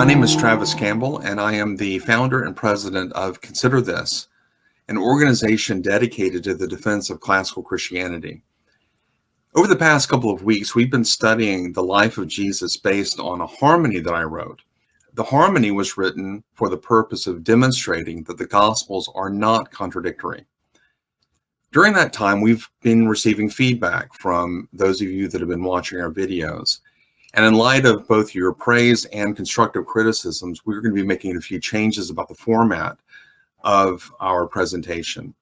name is Travis Campbell, and I am the founder and president of Consider This, an organization dedicated to the defense of classical Christianity. Over the past couple of weeks, we've been studying the life of Jesus based on a harmony that I wrote. The harmony was written for the purpose of demonstrating that the Gospels are not contradictory. During that time, we've been receiving feedback from those of you that have been watching our videos. And in light of both your praise and constructive criticisms, we're going to be making a few changes about the format of our presentation.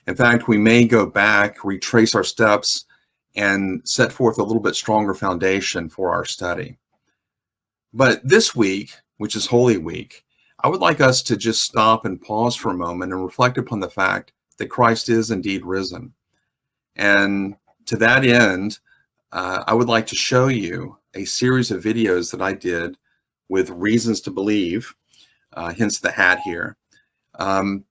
In fact, we may go back, retrace our steps, and set forth a little bit stronger foundation for our study. But this week, which is Holy Week, I would like us to just stop and pause for a moment and reflect upon the fact that Christ is indeed risen. And to that end, I would like to show you a series of videos that I did with Reasons to Believe, hence the hat here. 9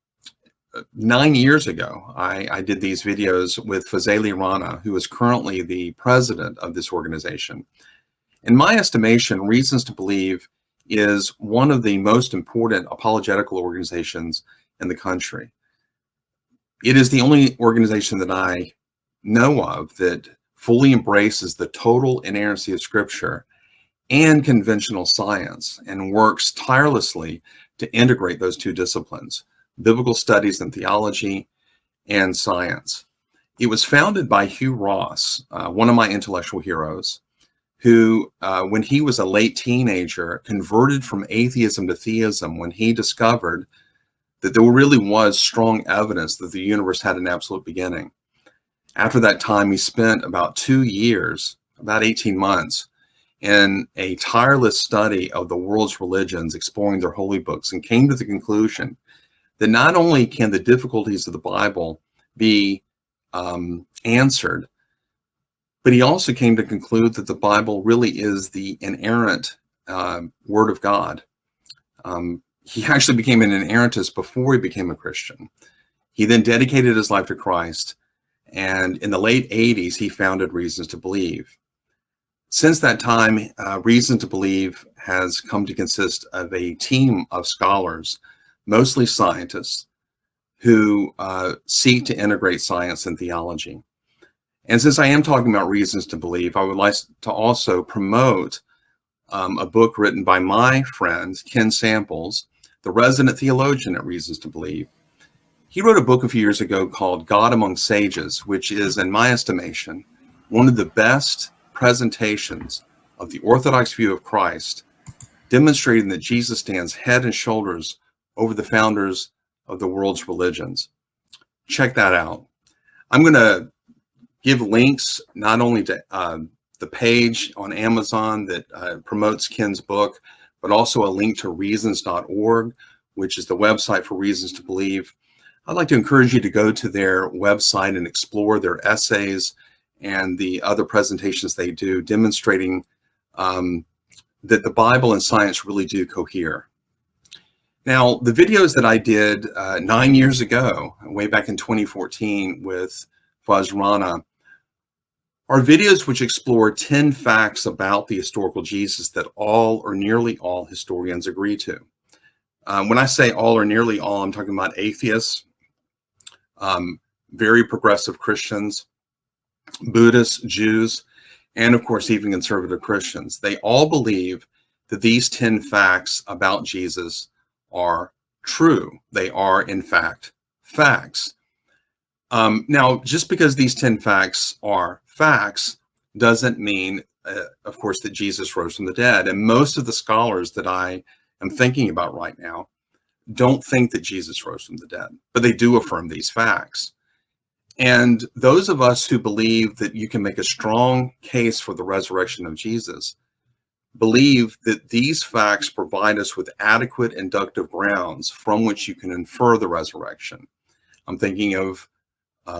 years ago, I did these videos with Fazeli Rana, who is currently the president of this organization. In my estimation, Reasons to Believe is one of the most important apologetical organizations in the country. It is the only organization that I know of that fully embraces the total inerrancy of Scripture and conventional science and works tirelessly to integrate those two disciplines, biblical studies and theology and science. It was founded by Hugh Ross, one of my intellectual heroes, who, when he was a late teenager, converted from atheism to theism when he discovered that there really was strong evidence that the universe had an absolute beginning. After that time, he spent about 2 years, about 18 months, in a tireless study of the world's religions, exploring their holy books, and came to the conclusion that not only can the difficulties of the Bible be answered, but he also came to conclude that the Bible really is the inerrant Word of God. He actually became an inerrantist before he became a Christian. He then dedicated his life to Christ, and in the late 80s, he founded Reasons to Believe. Since that time, Reason to Believe has come to consist of a team of scholars, mostly scientists, who seek to integrate science and theology. And since I am talking about Reasons to Believe, I would like to also promote a book written by my friend, Ken Samples, the resident theologian at Reasons to Believe. He wrote a book a few years ago called God Among Sages, which is, in my estimation, one of the best presentations of the Orthodox view of Christ, demonstrating that Jesus stands head and shoulders over the founders of the world's religions. Check that out. I'm going to give links not only to the page on Amazon that promotes Ken's book, but also a link to reasons.org, which is the website for Reasons to Believe. I'd like to encourage you to go to their website and explore their essays and the other presentations they do, demonstrating that the Bible and science really do cohere. Now, the videos that I did 9 years ago, way back in 2014 with Faz Rana, are videos which explore 10 facts about the historical Jesus that all or nearly all historians agree to. When I say all or nearly all, I'm talking about atheists, very progressive Christians, Buddhists, Jews, and of course, even conservative Christians. They all believe that these 10 facts about Jesus are true. They are, in fact, facts. Now, just because these 10 facts are facts doesn't mean, of course, that Jesus rose from the dead. And most of the scholars that I am thinking about right now don't think that Jesus rose from the dead, but they do affirm these facts. And those of us who believe that you can make a strong case for the resurrection of Jesus believe that these facts provide us with adequate inductive grounds from which you can infer the resurrection. I'm thinking of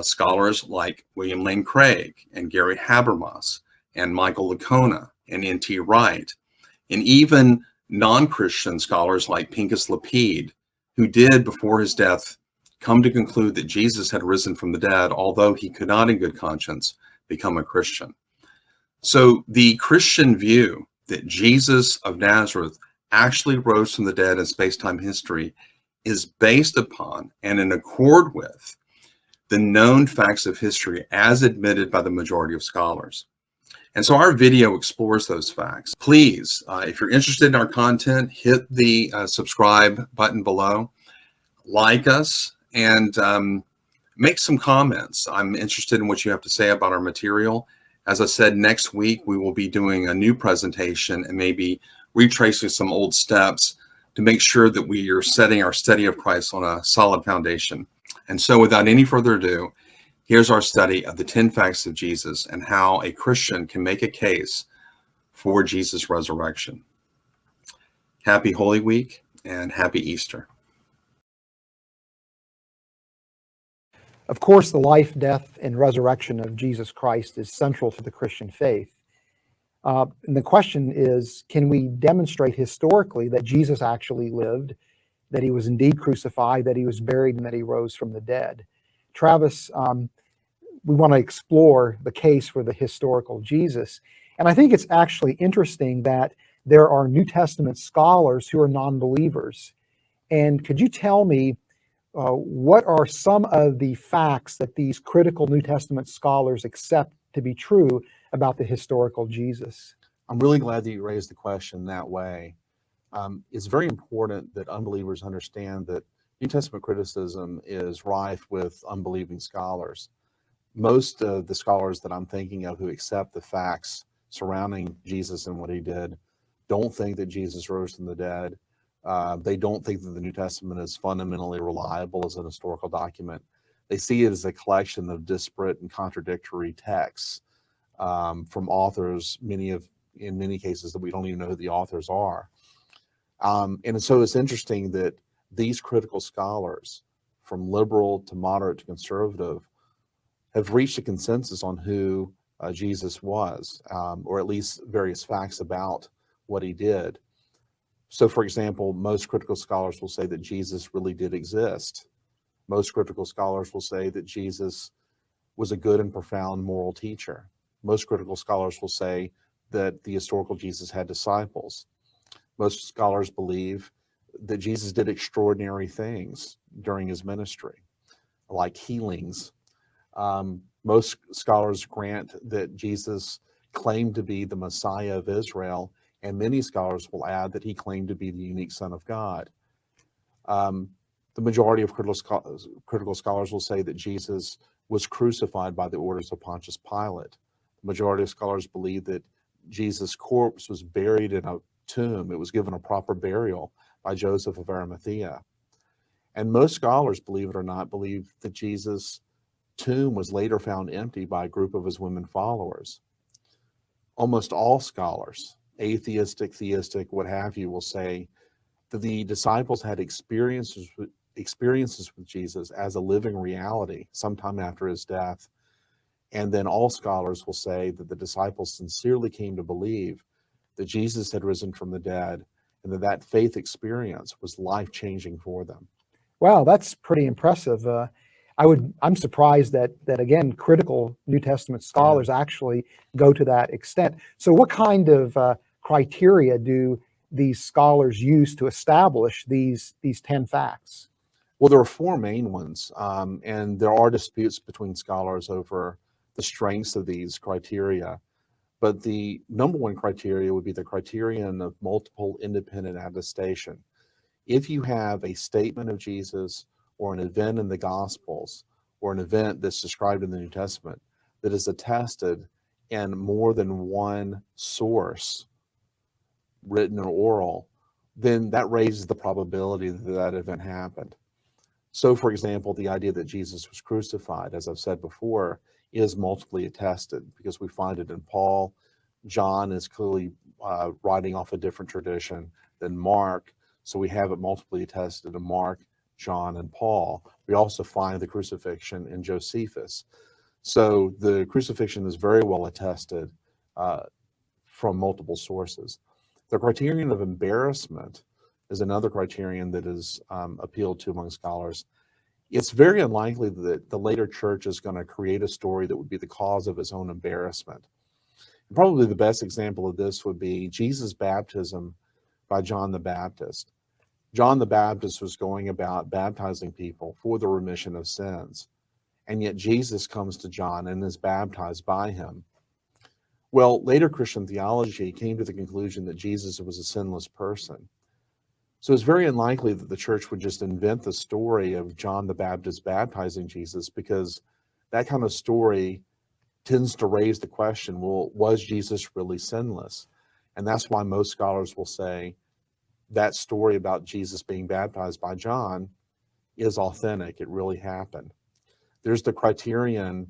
scholars like William Lane Craig and Gary Habermas and Michael Licona and N.T. Wright, and even non-Christian scholars like Pincus Lapide, who did, before his death, come to conclude that Jesus had risen from the dead, although he could not in good conscience become a Christian. So the Christian view that Jesus of Nazareth actually rose from the dead in space-time history is based upon and in accord with the known facts of history as admitted by the majority of scholars. And so our video explores those facts. Please, if you're interested in our content, hit the subscribe button below, like us, and make some comments. I'm interested in what you have to say about our material. As I said, next week we will be doing a new presentation and maybe retracing some old steps to make sure that we are setting our study of Christ on a solid foundation. And so without any further ado, here's our study of the 10 facts of Jesus and how a Christian can make a case for Jesus' resurrection. Happy Holy Week and happy Easter. Of course, the life, death, and resurrection of Jesus Christ is central to the Christian faith. And the question is, can we demonstrate historically that Jesus actually lived, that he was indeed crucified, that he was buried, and that he rose from the dead? Travis, we want to explore the case for the historical Jesus. And I think it's actually interesting that there are New Testament scholars who are non-believers. And could you tell me what are some of the facts that these critical New Testament scholars accept to be true about the historical Jesus? I'm really glad that you raised the question that way. It's very important that unbelievers understand that New Testament criticism is rife with unbelieving scholars. Most of the scholars that I'm thinking of who accept the facts surrounding Jesus and what he did don't think that Jesus rose from the dead. They don't think that the New Testament is fundamentally reliable as an historical document. They see it as a collection of disparate and contradictory texts from authors, in many cases that we don't even know who the authors are. And so it's interesting that these critical scholars, from liberal to moderate to conservative, have reached a consensus on who Jesus was, or at least various facts about what he did. So, for example, most critical scholars will say that Jesus really did exist. Most critical scholars will say that Jesus was a good and profound moral teacher. Most critical scholars will say that the historical Jesus had disciples. Most scholars believe that Jesus did extraordinary things during his ministry, like healings. Most scholars grant that Jesus claimed to be the Messiah of Israel, and many scholars will add that he claimed to be the unique Son of God. The majority of critical scholars will say that Jesus was crucified by the orders of Pontius Pilate. The majority of scholars believe that Jesus' corpse was buried in a tomb. It was given a proper burial by Joseph of Arimathea. And most scholars, believe it or not, believe that Jesus' tomb was later found empty by a group of his women followers. Almost all scholars, atheistic, theistic, what have you, will say that the disciples had experiences with Jesus as a living reality sometime after his death. And then all scholars will say that the disciples sincerely came to believe that Jesus had risen from the dead and that faith experience was life-changing for them. Wow, that's pretty impressive. I'm surprised that again, critical New Testament scholars actually go to that extent. So what kind of criteria do these scholars use to establish these 10 facts? Well, there are four main ones, and there are disputes between scholars over the strengths of these criteria. But the number one criteria would be the criterion of multiple independent attestation. If you have a statement of Jesus or an event in the Gospels or an event that's described in the New Testament that is attested in more than one source, written or oral, then that raises the probability that that event happened. So, for example, the idea that Jesus was crucified, as I've said before, is multiply attested because we find it in Paul. John is clearly writing off a different tradition than Mark, so we have it multiply attested in Mark, John, and Paul. We also find the crucifixion in Josephus. So the crucifixion is very well attested from multiple sources. The criterion of embarrassment is another criterion that is appealed to among scholars. It's very unlikely that the later church is going to create a story that would be the cause of its own embarrassment. Probably the best example of this would be Jesus' baptism by John the Baptist. John the Baptist was going about baptizing people for the remission of sins, and yet Jesus comes to John and is baptized by him. Well, later Christian theology came to the conclusion that Jesus was a sinless person. So it's very unlikely that the church would just invent the story of John the Baptist baptizing Jesus, because that kind of story tends to raise the question, well, was Jesus really sinless? And that's why most scholars will say that story about Jesus being baptized by John is authentic. It really happened. There's the criterion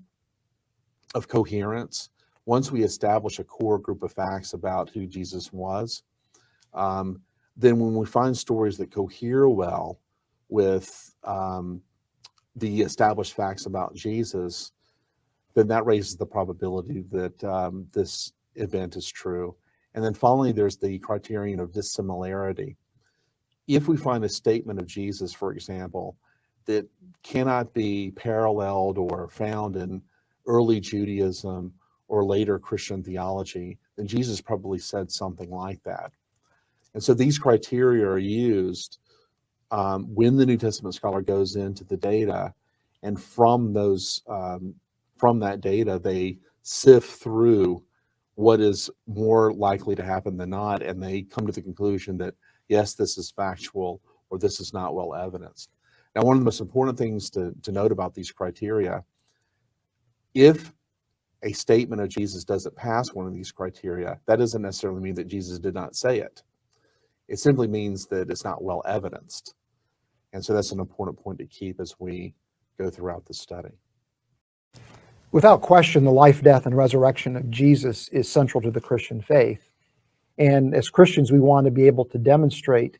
of coherence. Once we establish a core group of facts about who Jesus was, then when we find stories that cohere well with the established facts about Jesus, then that raises the probability that this event is true. And then finally, there's the criterion of dissimilarity. If we find a statement of Jesus, for example, that cannot be paralleled or found in early Judaism or later Christian theology, then Jesus probably said something like that. And so these criteria are used when the New Testament scholar goes into the data, and from that data, they sift through what is more likely to happen than not, and they come to the conclusion that, yes, this is factual, or this is not well evidenced. Now, one of the most important things to note about these criteria, if a statement of Jesus doesn't pass one of these criteria, that doesn't necessarily mean that Jesus did not say it. It simply means that it's not well evidenced. And so that's an important point to keep as we go throughout the study. Without question, the life, death, and resurrection of Jesus is central to the Christian faith. And as Christians, we want to be able to demonstrate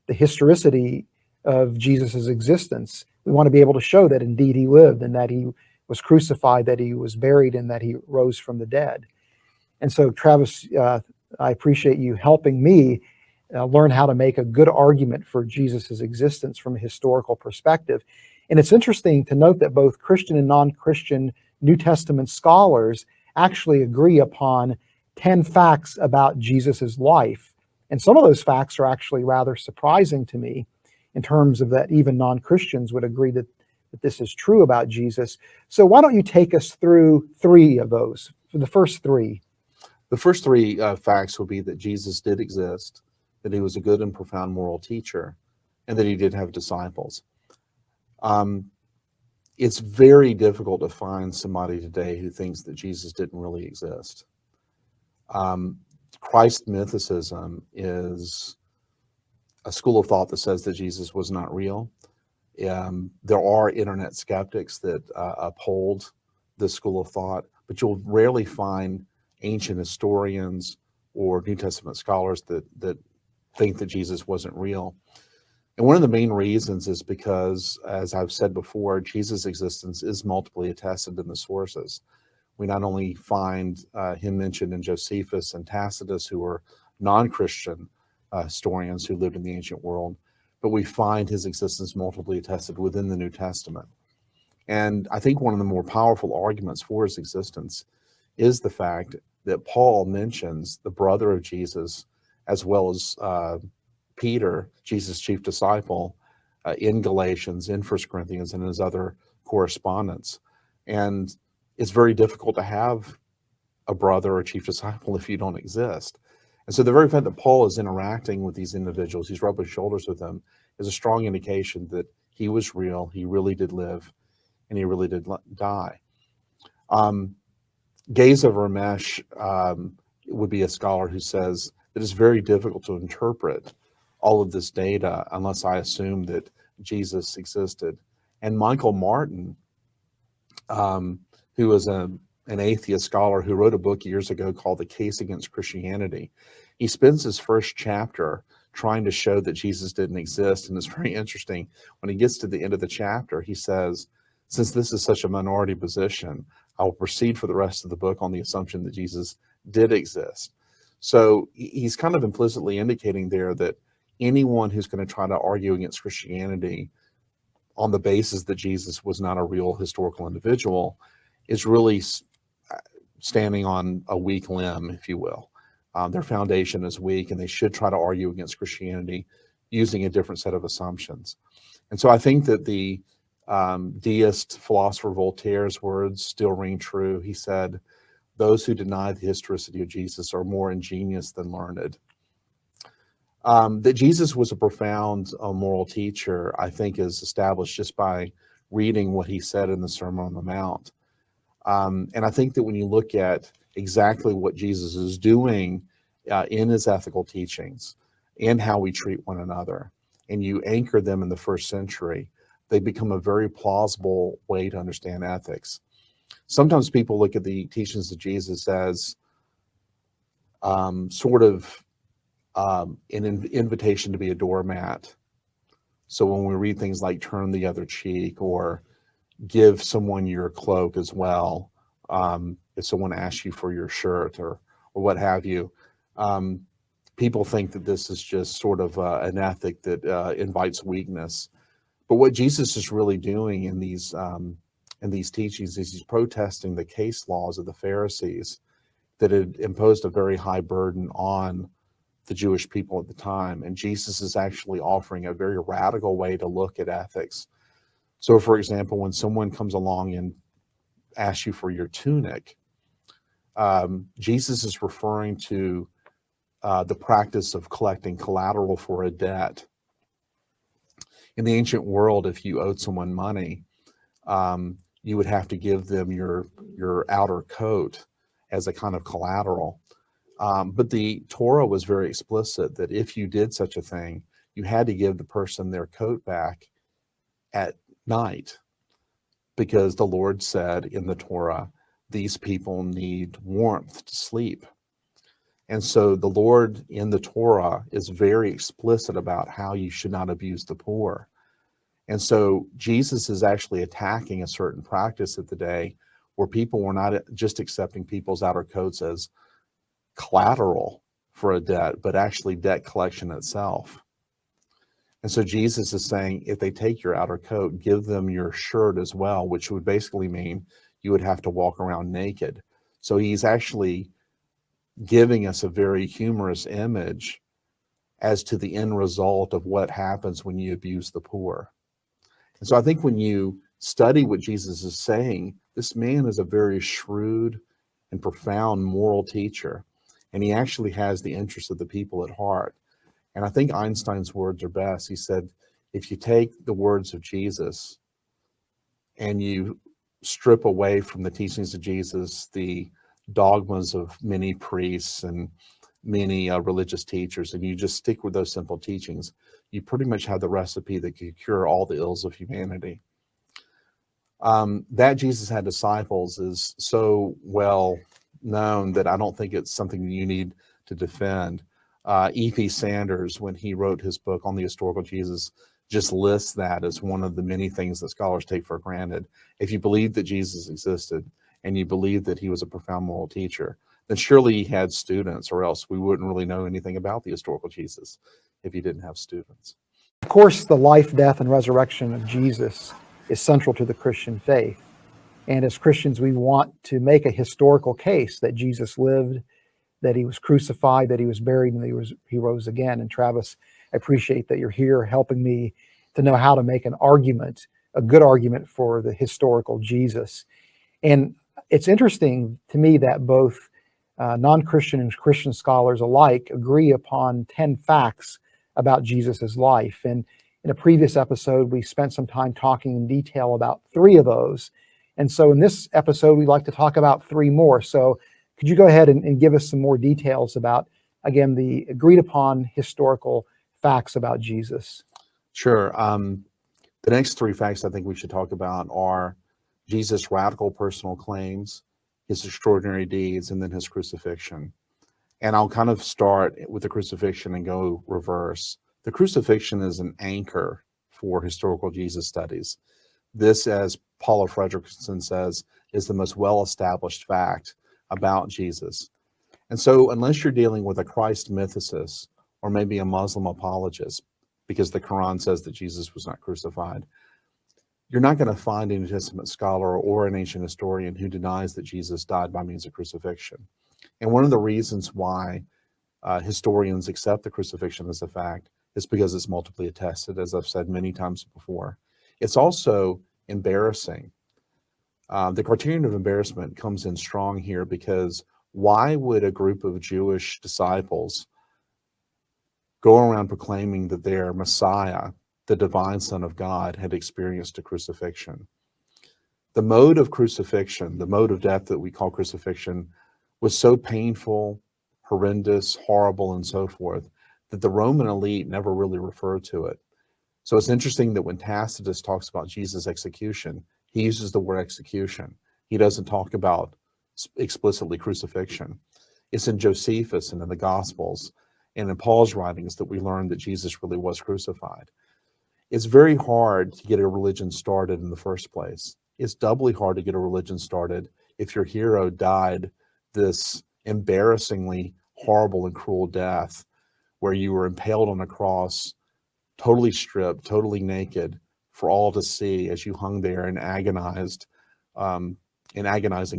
the historicity of Jesus' existence. We want to be able to show that indeed he lived, and that he was crucified, that he was buried, and that he rose from the dead. And so, Travis, I appreciate you helping me learn how to make a good argument for Jesus' existence from a historical perspective. And it's interesting to note that both Christian and non-Christian New Testament scholars actually agree upon 10 facts about Jesus' life. And some of those facts are actually rather surprising to me, in terms of that even non-Christians would agree that this is true about Jesus. So why don't you take us through three of those, the first three? The first three facts will be that Jesus did exist, that he was a good and profound moral teacher, and that he did have disciples. It's very difficult to find somebody today who thinks that Jesus didn't really exist. Christ mythicism is a school of thought that says that Jesus was not real. There are internet skeptics that uphold this school of thought, but you'll rarely find ancient historians or New Testament scholars that think that Jesus wasn't real. And one of the main reasons is because, as I've said before, Jesus' existence is multiply attested in the sources. We not only find him mentioned in Josephus and Tacitus, who were non-Christian historians who lived in the ancient world, but we find his existence multiply attested within the New Testament. And I think one of the more powerful arguments for his existence is the fact that Paul mentions the brother of Jesus, as well as Peter, Jesus' chief disciple, in Galatians, in 1 Corinthians, and his other correspondence. And it's very difficult to have a brother or chief disciple if you don't exist. And so the very fact that Paul is interacting with these individuals, he's rubbing shoulders with them, is a strong indication that he was real, he really did live, and he really did die. Geza Vermesh would be a scholar who says that it's very difficult to interpret all of this data unless I assume that Jesus existed. And Michael Martin, who is an atheist scholar who wrote a book years ago called The Case Against Christianity, he spends his first chapter trying to show that Jesus didn't exist. And it's very interesting. When he gets to the end of the chapter, he says, since this is such a minority position, I will proceed for the rest of the book on the assumption that Jesus did exist. So he's kind of implicitly indicating there that anyone who's going to try to argue against Christianity on the basis that Jesus was not a real historical individual is really standing on a weak limb, if you will. Their foundation is weak, and they should try to argue against Christianity using a different set of assumptions. And so I think that the deist philosopher Voltaire's words still ring true. He said, "Those who deny the historicity of Jesus are more ingenious than learned." That Jesus was a profound moral teacher, I think, is established just by reading what he said in the Sermon on the Mount. And I think that when you look at exactly what Jesus is doing in his ethical teachings and how we treat one another, and you anchor them in the first century, they become a very plausible way to understand ethics. Sometimes people look at the teachings of Jesus as sort of an invitation to be a doormat. So when we read things like turn the other cheek or give someone your cloak as well, if someone asks you for your shirt or what have you, people think that this is just sort of an ethic that invites weakness. But what Jesus is really doing in these teachings is he's protesting the case laws of the Pharisees that had imposed a very high burden on the Jewish people at the time. And Jesus is actually offering a very radical way to look at ethics. So, for example, when someone comes along and asks you for your tunic, Jesus is referring to the practice of collecting collateral for a debt. In the ancient world, if you owed someone money, you would have to give them your outer coat as a kind of collateral. But the Torah was very explicit that if you did such a thing, you had to give the person their coat back at night, because the Lord said in the Torah, these people need warmth to sleep. And so the Lord in the Torah is very explicit about how you should not abuse the poor. And so Jesus is actually attacking a certain practice of the day where people were not just accepting people's outer coats as collateral for a debt, but actually debt collection itself. And so Jesus is saying, if they take your outer coat, give them your shirt as well, which would basically mean you would have to walk around naked. So he's actually giving us a very humorous image as to the end result of what happens when you abuse the poor. And so I think when you study what Jesus is saying, this man is a very shrewd and profound moral teacher. And he actually has the interests of the people at heart. And I think Einstein's words are best. He said, if you take the words of Jesus and you strip away from the teachings of Jesus the dogmas of many priests and many religious teachers, and you just stick with those simple teachings, you pretty much have the recipe that could cure all the ills of humanity. That Jesus had disciples is so well known that I don't think it's something that you need to defend. E.P. Sanders, when he wrote his book on the historical Jesus, just lists that as one of the many things that scholars take for granted. If you believe that Jesus existed and you believe that he was a profound moral teacher, then surely he had students, or else we wouldn't really know anything about the historical Jesus if he didn't have students. Of course, the life, death, and resurrection of Jesus is central to the Christian faith. And as Christians, we want to make a historical case that Jesus lived, that he was crucified, that he was buried, and he rose again. And Travis, I appreciate that you're here helping me to know how to make an argument, a good argument for the historical Jesus. And it's interesting to me that both non-Christian and Christian scholars alike agree upon 10 facts about Jesus's life. And in a previous episode, we spent some time talking in detail about 3 of those. And so in this episode, we'd like to talk about 3 more. So could you go ahead and give us some more details about, again, the agreed upon historical facts about Jesus? Sure. The next 3 facts I think we should talk about are Jesus' radical personal claims, his extraordinary deeds, and then his crucifixion. And I'll kind of start with the crucifixion and go reverse. The crucifixion is an anchor for historical Jesus studies. This, as Paula Fredrickson says, is the most well-established fact about Jesus. And so unless you're dealing with a Christ mythicist or maybe a Muslim apologist, because the Quran says that Jesus was not crucified, you're not going to find a New Testament scholar or an ancient historian who denies that Jesus died by means of crucifixion. And one of the reasons why historians accept the crucifixion as a fact, it's because it's multiply attested, as I've said many times before. It's also embarrassing. The criterion of embarrassment comes in strong here, because why would a group of Jewish disciples go around proclaiming that their Messiah, the divine Son of God, had experienced a crucifixion? The mode of crucifixion, the mode of death that we call crucifixion, was so painful, horrendous, horrible, and so forth, that the Roman elite never really referred to it. So it's interesting that when Tacitus talks about Jesus' execution, he uses the word execution. He doesn't talk about explicitly crucifixion. It's in Josephus and in the Gospels and in Paul's writings that we learn that Jesus really was crucified. It's very hard to get a religion started in the first place. It's doubly hard to get a religion started if your hero died this embarrassingly horrible and cruel death, where you were impaled on a cross, totally stripped, totally naked, for all to see as you hung there in agonizing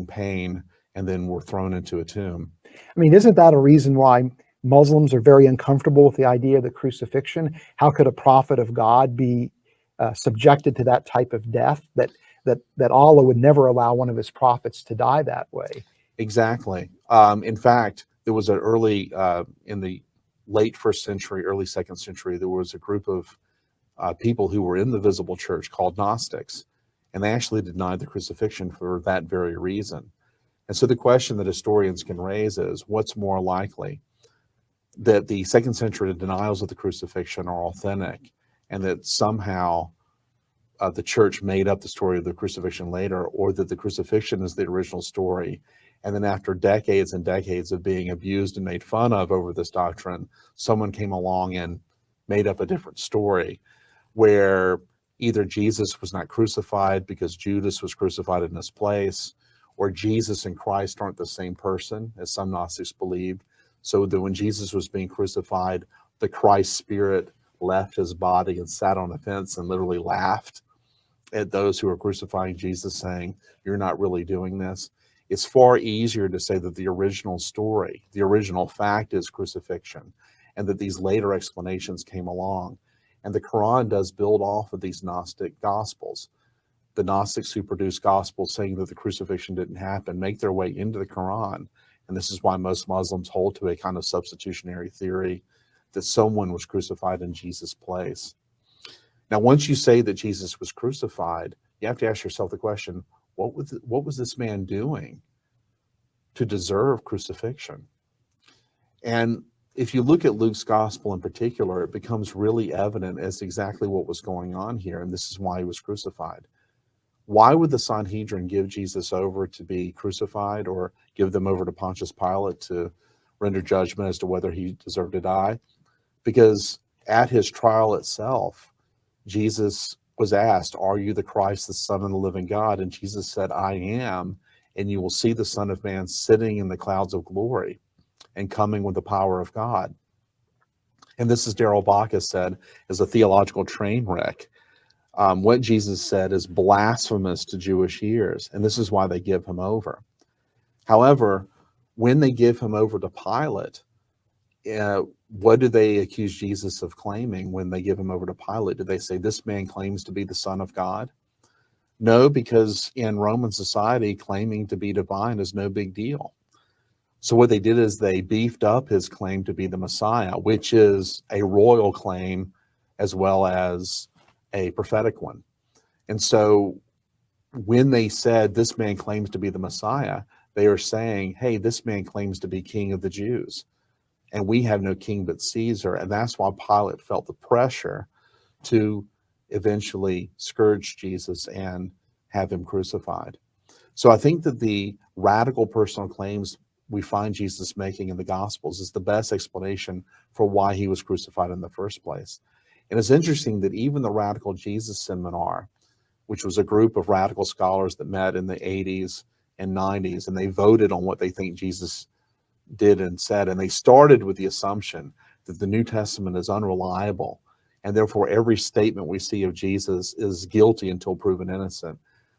pain, and then were thrown into a tomb. I mean, isn't that a reason why Muslims are very uncomfortable with the idea of the crucifixion? How could a prophet of God be subjected to that type of death? That Allah would never allow one of his prophets to die that way. Exactly. In fact, there was an early, in the late first century, early second century, there was a group of people who were in the visible church called Gnostics, and they actually denied the crucifixion for that very reason. And so the question that historians can raise is, what's more likely, that the second century denials of the crucifixion are authentic, and that somehow the church made up the story of the crucifixion later, or that the crucifixion is the original story, and then after decades and decades of being abused and made fun of over this doctrine, someone came along and made up a different story, where either Jesus was not crucified because Judas was crucified in his place, or Jesus and Christ aren't the same person, as some Gnostics believed, so that when Jesus was being crucified, the Christ spirit left his body and sat on a fence and literally laughed at those who were crucifying Jesus, saying, "You're not really doing this." It's far easier to say that the original story, the original fact, is crucifixion, and that these later explanations came along. And the Quran does build off of these Gnostic gospels. The Gnostics who produce gospels saying that the crucifixion didn't happen make their way into the Quran. And this is why most Muslims hold to a kind of substitutionary theory that someone was crucified in Jesus' place. Now, once you say that Jesus was crucified, you have to ask yourself the question, what was this man doing to deserve crucifixion? And if you look at Luke's gospel in particular, it becomes really evident as to exactly what was going on here, and this is why he was crucified. Why would the Sanhedrin give Jesus over to be crucified, or give them over to Pontius Pilate to render judgment as to whether he deserved to die? Because at his trial itself, Jesus was asked, "Are you the Christ, the Son of the living God?" And Jesus said, "I am, and you will see the Son of Man sitting in the clouds of glory and coming with the power of God." And this, as Darrell Bacchus said, is a theological train wreck. What Jesus said is blasphemous to Jewish ears, and this is why they give him over. However, when they give him over to Pilate, what do they accuse Jesus of claiming when they give him over to Pilate? Do they say, "This man claims to be the Son of God"? No, because in Roman society, claiming to be divine is no big deal. So what they did is they beefed up his claim to be the Messiah, which is a royal claim as well as a prophetic one. And so when they said, "This man claims to be the Messiah," they are saying, "Hey, this man claims to be King of the Jews, and we have no king but Caesar." And that's why Pilate felt the pressure to eventually scourge Jesus and have him crucified. So I think that the radical personal claims we find Jesus making in the Gospels is the best explanation for why he was crucified in the first place. And it's interesting that even the Radical Jesus Seminar, which was a group of radical scholars that met in the 80s and 90s, and they voted on what they think Jesus did and said, and they started with the assumption that the New Testament is unreliable, and therefore every statement we see of Jesus is guilty until proven innocent.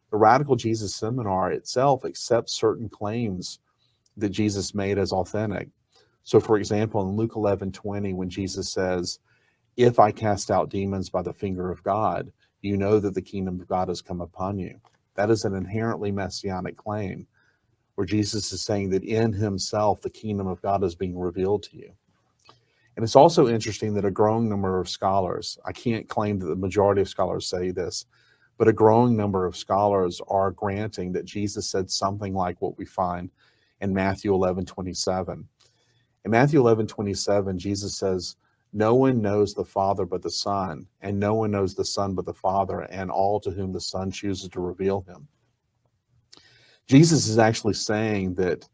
The Radical Jesus Seminar itself accepts certain claims that Jesus made as authentic. So, for example, in Luke 11:20, when Jesus says, "If I cast out demons by the finger of God, you know that the kingdom of God has come upon you." That is an inherently messianic claim, where Jesus is saying that in himself, the kingdom of God is being revealed to you. And it's also interesting that a growing number of scholars, I can't claim that the majority of scholars say this, but a growing number of scholars are granting that Jesus said something like what we find in Matthew 11:27. In Matthew 11:27, Jesus says, "No one knows the Father but the Son, and no one knows the Son but the Father, and all to whom the Son chooses to reveal him." Jesus is actually saying that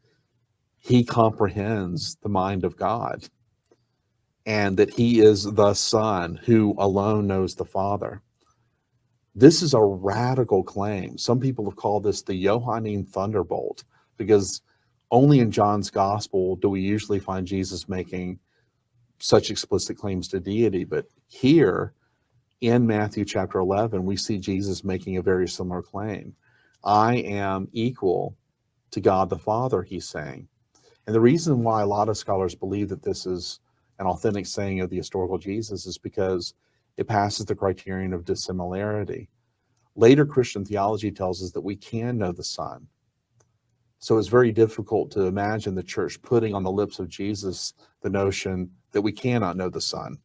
he comprehends the mind of God, and that he is the Son who alone knows the Father. This is a radical claim. Some people have called this the Johannine thunderbolt, because only in John's gospel do we usually find Jesus making such explicit claims to deity. But here in Matthew chapter 11, we see Jesus making a very similar claim. I am equal to God the Father, he's saying. And the reason why a lot of scholars believe that this is an authentic saying of the historical Jesus is because it passes the criterion of dissimilarity. Later Christian theology tells us that we can know the Son. So it's very difficult to imagine the church putting on the lips of Jesus the notion that we cannot know the Son.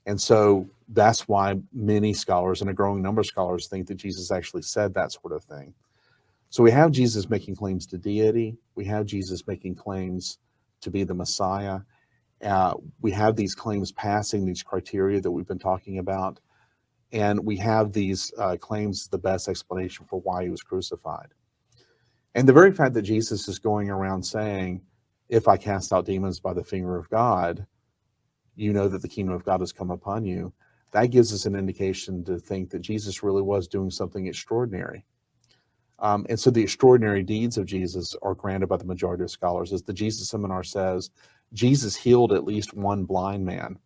And so that's why many scholars, and a growing number of scholars, think that Jesus actually said that sort of thing. So we have Jesus making claims to deity. We have Jesus making claims to be the Messiah. We have these claims passing these criteria that we've been talking about. And we have these claims, the best explanation for why he was crucified. And the very fact that Jesus is going around saying, if I cast out demons by the finger of God, you know that the kingdom of God has come upon you, that gives us an indication to think that Jesus really was doing something extraordinary. And so the extraordinary deeds of Jesus are granted by the majority of scholars. As the Jesus Seminar says, Jesus healed at least one blind man.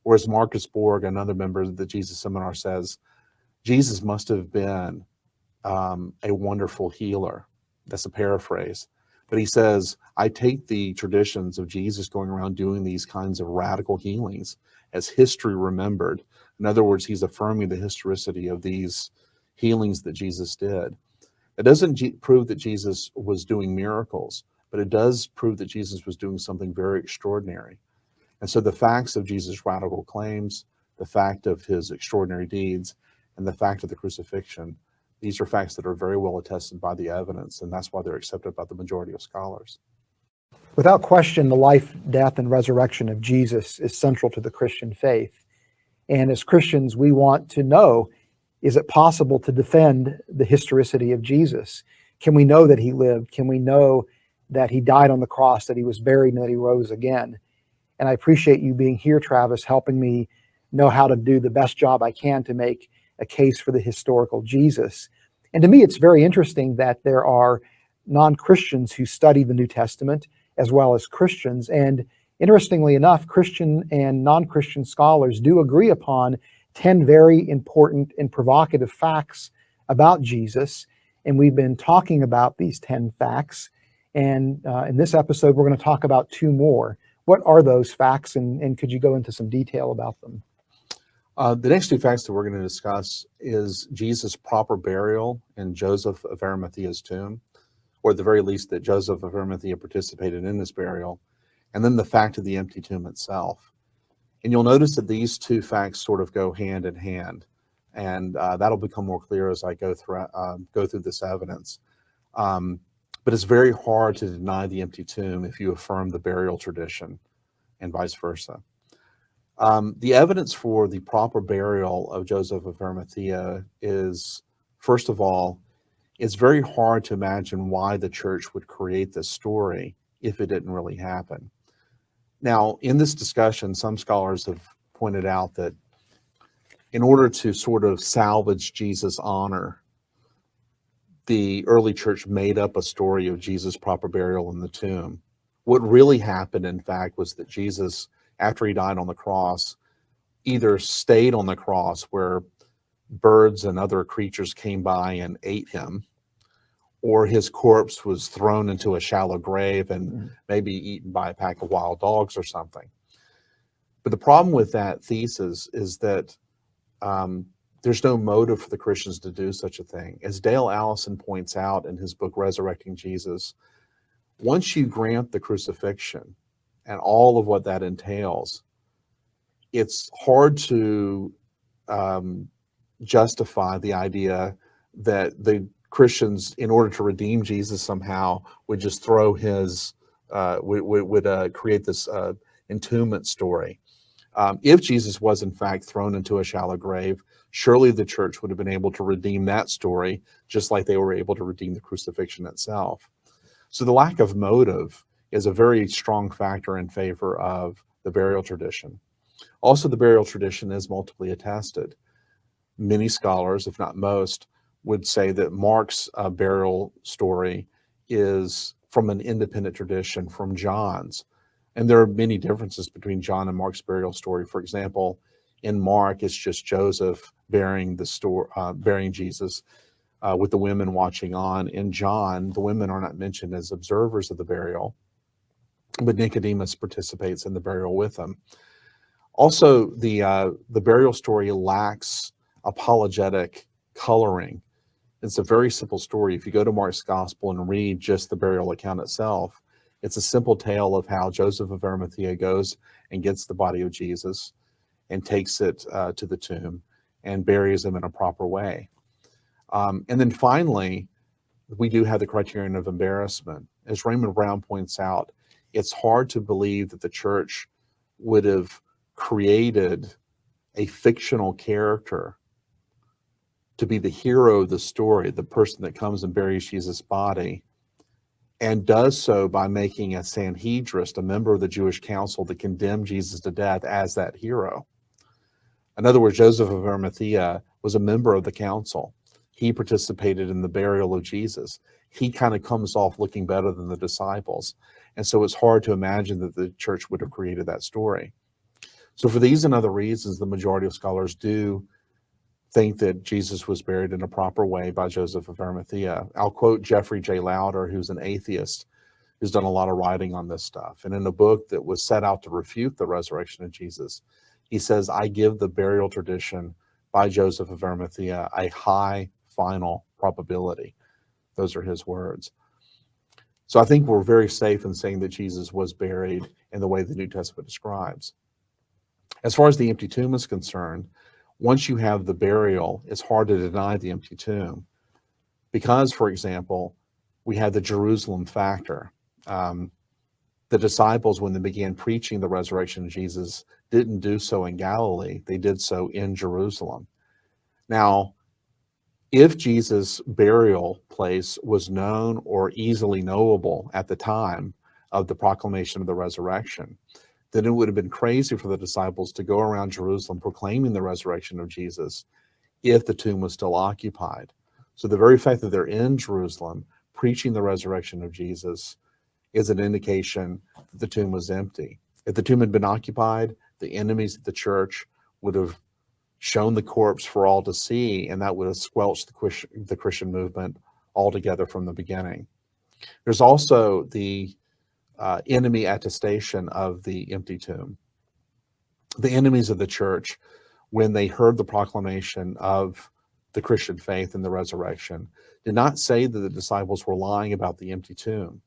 Whereas Marcus Borg, another member of the Jesus Seminar, says, Jesus must have been a wonderful healer. That's a paraphrase. But he says, I take the traditions of Jesus going around doing these kinds of radical healings as history remembered. In other words, he's affirming the historicity of these healings that Jesus did. It doesn't prove that Jesus was doing miracles, but it does prove that Jesus was doing something very extraordinary. And so the facts of Jesus' radical claims, the fact of his extraordinary deeds, and the fact of the crucifixion, these are facts that are very well attested by the evidence, and that's why they're accepted by the majority of scholars. Without question, the life, death, and resurrection of Jesus is central to the Christian faith. And as Christians, we want to know, is it possible to defend the historicity of Jesus? Can we know that he lived? Can we know that he died on the cross, that he was buried, and that he rose again? And I appreciate you being here, Travis, helping me know how to do the best job I can to make a case for the historical Jesus. And to me, it's very interesting that there are non-Christians who study the New Testament as well as Christians. And interestingly enough, Christian and non-Christian scholars do agree upon 10 very important and provocative facts about Jesus. And we've been talking about these 10 facts. And in this episode, we're going to talk about 2 more. What are those facts, and could you go into some detail about them? The next 2 facts that we're going to discuss is Jesus' proper burial in Joseph of Arimathea's tomb, or at the very least that Joseph of Arimathea participated in this burial, and then the fact of the empty tomb itself. And you'll notice that these 2 facts sort of go hand in hand, and that'll become more clear as I go through this evidence. But it's very hard to deny the empty tomb if you affirm the burial tradition, and vice versa. The evidence for the proper burial of Joseph of Arimathea is, first of all, it's very hard to imagine why the church would create this story if it didn't really happen. Now, in this discussion, some scholars have pointed out that in order to sort of salvage Jesus' honor, the early church made up a story of Jesus' proper burial in the tomb. What really happened, in fact, was that Jesus, after he died on the cross, either stayed on the cross where birds and other creatures came by and ate him, or his corpse was thrown into a shallow grave and Mhm. maybe eaten by a pack of wild dogs or something. But the problem with that thesis is that there's no motive for the Christians to do such a thing. As Dale Allison points out in his book, Resurrecting Jesus, once you grant the crucifixion and all of what that entails, it's hard to justify the idea that the Christians, in order to redeem Jesus somehow, would just throw his, would create this entombment story. If Jesus was in fact thrown into a shallow grave, surely the church would have been able to redeem that story, just like they were able to redeem the crucifixion itself. So the lack of motive is a very strong factor in favor of the burial tradition. Also, the burial tradition is multiply attested. Many scholars, if not most, would say that Mark's burial story is from an independent tradition from John's. And there are many differences between John and Mark's burial story. For example, in Mark, it's just Joseph bearing Jesus with the women watching on. In John, the women are not mentioned as observers of the burial, but Nicodemus participates in the burial with them. Also, the burial story lacks apologetic coloring. It's a very simple story. If you go to Mark's gospel and read just the burial account itself, it's a simple tale of how Joseph of Arimathea goes and gets the body of Jesus and takes it to the tomb and buries him in a proper way. And then finally, we do have the criterion of embarrassment. As Raymond Brown points out, it's hard to believe that the church would have created a fictional character to be the hero of the story, the person that comes and buries Jesus' body, and does so by making a Sanhedrist, a member of the Jewish council that condemned Jesus to death, as that hero. In other words, Joseph of Arimathea was a member of the council. He participated in the burial of Jesus. He kind of comes off looking better than the disciples. And so it's hard to imagine that the church would have created that story. So for these and other reasons, the majority of scholars do think that Jesus was buried in a proper way by Joseph of Arimathea. I'll quote Jeffrey J. Lauder, who's an atheist, who's done a lot of writing on this stuff. And in a book that was set out to refute the resurrection of Jesus, he says, I give the burial tradition by Joseph of Arimathea a high final probability. Those are his words. So I think we're very safe in saying that Jesus was buried in the way the New Testament describes. As far as the empty tomb is concerned, once you have the burial, it's hard to deny the empty tomb. Because, for example, we had the Jerusalem factor. The disciples, when they began preaching the resurrection of Jesus, didn't do so in Galilee. They did so in Jerusalem. Now, if Jesus' burial place was known or easily knowable at the time of the proclamation of the resurrection, then it would have been crazy for the disciples to go around Jerusalem proclaiming the resurrection of Jesus if the tomb was still occupied. So the very fact that they're in Jerusalem preaching the resurrection of Jesus is an indication that the tomb was empty. If the tomb had been occupied, the enemies of the church would have shown the corpse for all to see, and that would have squelched the Christian movement altogether from the beginning. There's also the enemy attestation of the empty tomb. The enemies of the church, when they heard the proclamation of the Christian faith and the resurrection, did not say that the disciples were lying about the empty tomb.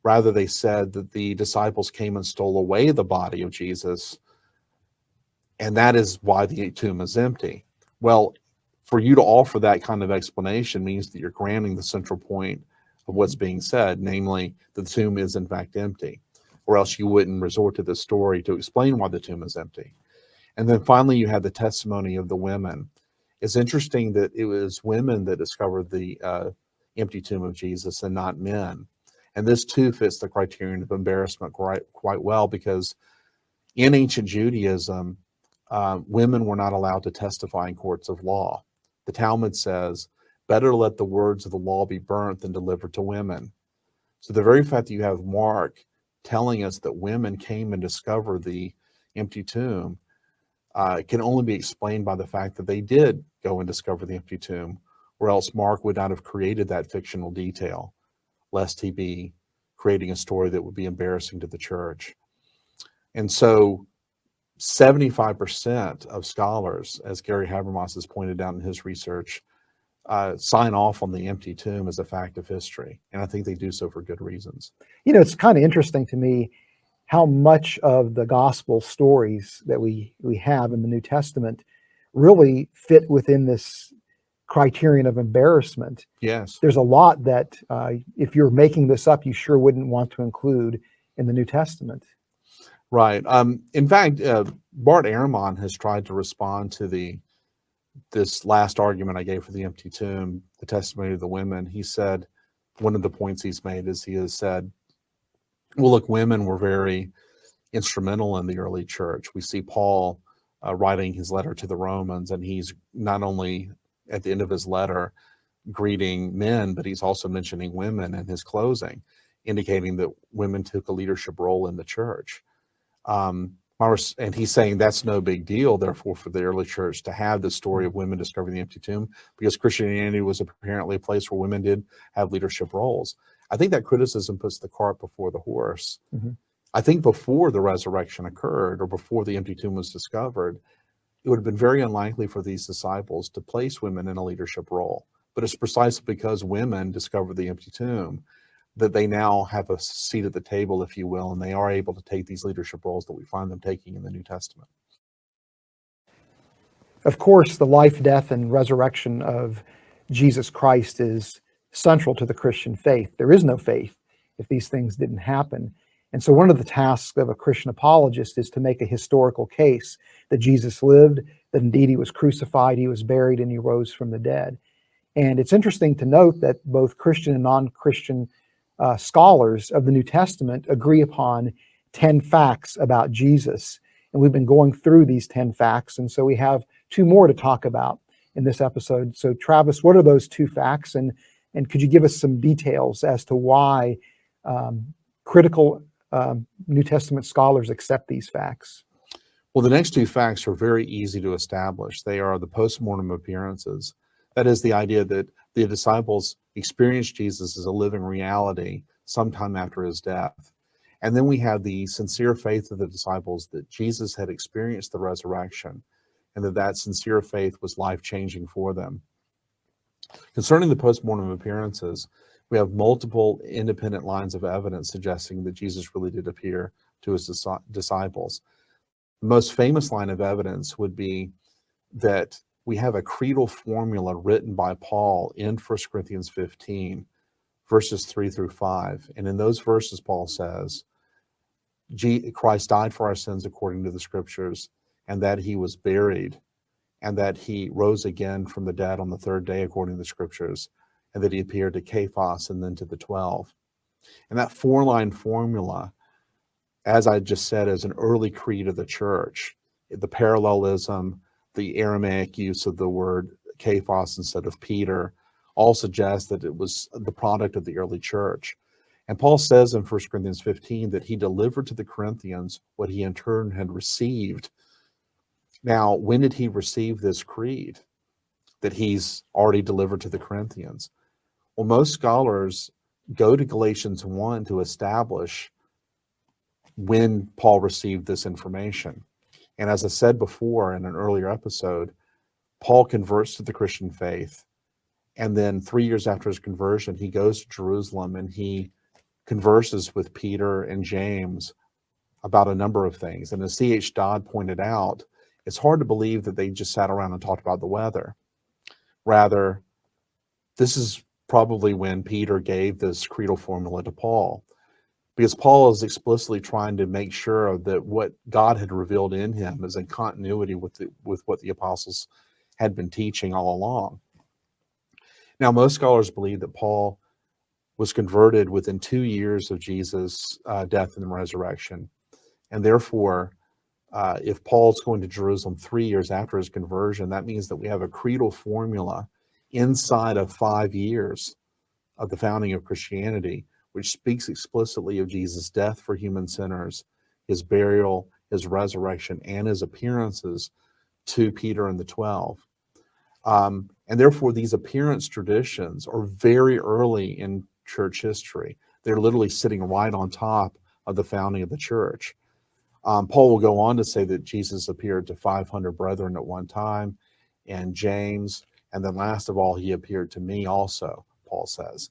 Rather, they said that the disciples came and stole away the body of Jesus, and that is why the tomb is empty. Well, for you to offer that kind of explanation means that you're granting the central point of what's being said, namely that the tomb is in fact empty, or else you wouldn't resort to this story to explain why the tomb is empty. And then finally, you have the testimony of the women. It's interesting that it was women that discovered the empty tomb of Jesus and not men. And this too fits the criterion of embarrassment quite well, because in ancient Judaism, women were not allowed to testify in courts of law. The Talmud says, better let the words of the law be burnt than delivered to women. So the very fact that you have Mark telling us that women came and discovered the empty tomb can only be explained by the fact that they did go and discover the empty tomb, or else Mark would not have created that fictional detail, lest he be creating a story that would be embarrassing to the church. And so 75% of scholars, as Gary Habermas has pointed out in his research, sign off on the empty tomb as a fact of history. And I think they do so for good reasons. You know, it's kind of interesting to me how much of the gospel stories that we have in the New Testament really fit within this criterion of embarrassment. Yes. There's a lot that if you're making this up, you sure wouldn't want to include in the New Testament. Right. In fact, Bart Ehrman has tried to respond to this last argument I gave for the empty tomb, the testimony of the women. He said, one of the points he's made is he has said, well, look, women were very instrumental in the early church. We see Paul writing his letter to the Romans, and he's not only at the end of his letter greeting men, but he's also mentioning women in his closing, indicating that women took a leadership role in the church. And he's saying that's no big deal, therefore, for the early church to have the story of women discovering the empty tomb, because Christianity was apparently a place where women did have leadership roles. I think that criticism puts the cart before the horse. Mm-hmm. I think before the resurrection occurred, or before the empty tomb was discovered, it would have been very unlikely for these disciples to place women in a leadership role. But it's precisely because women discovered the empty tomb that they now have a seat at the table, if you will, and they are able to take these leadership roles that we find them taking in the New Testament. Of course, the life, death, and resurrection of Jesus Christ is central to the Christian faith. There is no faith if these things didn't happen. And so one of the tasks of a Christian apologist is to make a historical case that Jesus lived, that indeed he was crucified, he was buried, and he rose from the dead. And it's interesting to note that both Christian and non-Christian scholars of the New Testament agree upon 10 facts about Jesus. And we've been going through these 10 facts. And so we have 2 more to talk about in this episode. So Travis, what are those 2 facts? And could you give us some details as to why critical New Testament scholars accept these facts? Well, the next 2 facts are very easy to establish. They are the post-mortem appearances. That is the idea that the disciples experienced Jesus as a living reality sometime after his death. And then we have the sincere faith of the disciples that Jesus had experienced the resurrection, and that sincere faith was life-changing for them. Concerning the post-mortem appearances, we have multiple independent lines of evidence suggesting that Jesus really did appear to his disciples. The most famous line of evidence would be that we have a creedal formula written by Paul in 1 Corinthians 15, verses 3 through 5. And in those verses, Paul says, Christ died for our sins according to the scriptures, and that he was buried, and that he rose again from the dead on the 3rd day according to the scriptures, and that he appeared to Cephas and then to the 12. And that 4-line formula, as I just said, is an early creed of the church. The parallelism, the Aramaic use of the word Cephas instead of Peter, all suggest that it was the product of the early church. And Paul says in 1 Corinthians 15 that he delivered to the Corinthians what he in turn had received. Now, when did he receive this creed that he's already delivered to the Corinthians? Well, most scholars go to Galatians 1 to establish when Paul received this information. And as I said before in an earlier episode, Paul converts to the Christian faith. And then 3 years after his conversion, he goes to Jerusalem and he converses with Peter and James about a number of things. And as C.H. Dodd pointed out, it's hard to believe that they just sat around and talked about the weather. Rather, this is probably when Peter gave this creedal formula to Paul, because Paul is explicitly trying to make sure that what God had revealed in him is in continuity with what the apostles had been teaching all along. Now, most scholars believe that Paul was converted within 2 years of Jesus' death and resurrection. And therefore, if Paul's going to Jerusalem 3 years after his conversion, that means that we have a creedal formula inside of 5 years of the founding of Christianity, which speaks explicitly of Jesus' death for human sinners, his burial, his resurrection, and his appearances to Peter and the 12. And therefore, these appearance traditions are very early in church history. They're literally sitting right on top of the founding of the church. Paul will go on to say that Jesus appeared to 500 brethren at one time, and James, and then last of all, he appeared to me also, Paul says.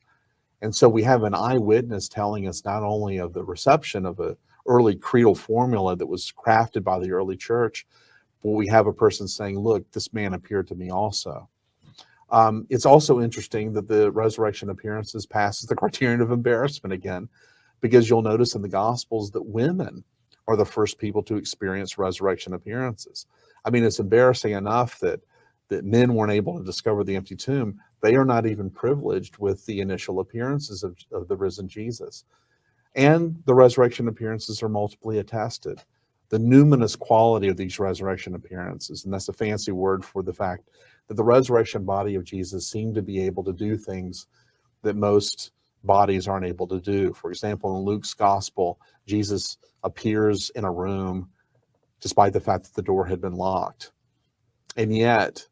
And so we have an eyewitness telling us not only of the reception of an early creedal formula that was crafted by the early church, but we have a person saying, look, this man appeared to me also. It's also interesting that the resurrection appearances passes the criterion of embarrassment again, because you'll notice in the Gospels that women are the first people to experience resurrection appearances. I mean, it's embarrassing enough that men weren't able to discover the empty tomb. They are not even privileged with the initial appearances of the risen Jesus. And the resurrection appearances are multiply attested. The numinous quality of these resurrection appearances, and that's a fancy word for the fact that the resurrection body of Jesus seemed to be able to do things that most bodies aren't able to do. For example, in Luke's gospel, Jesus appears in a room despite the fact that the door had been locked. And yet,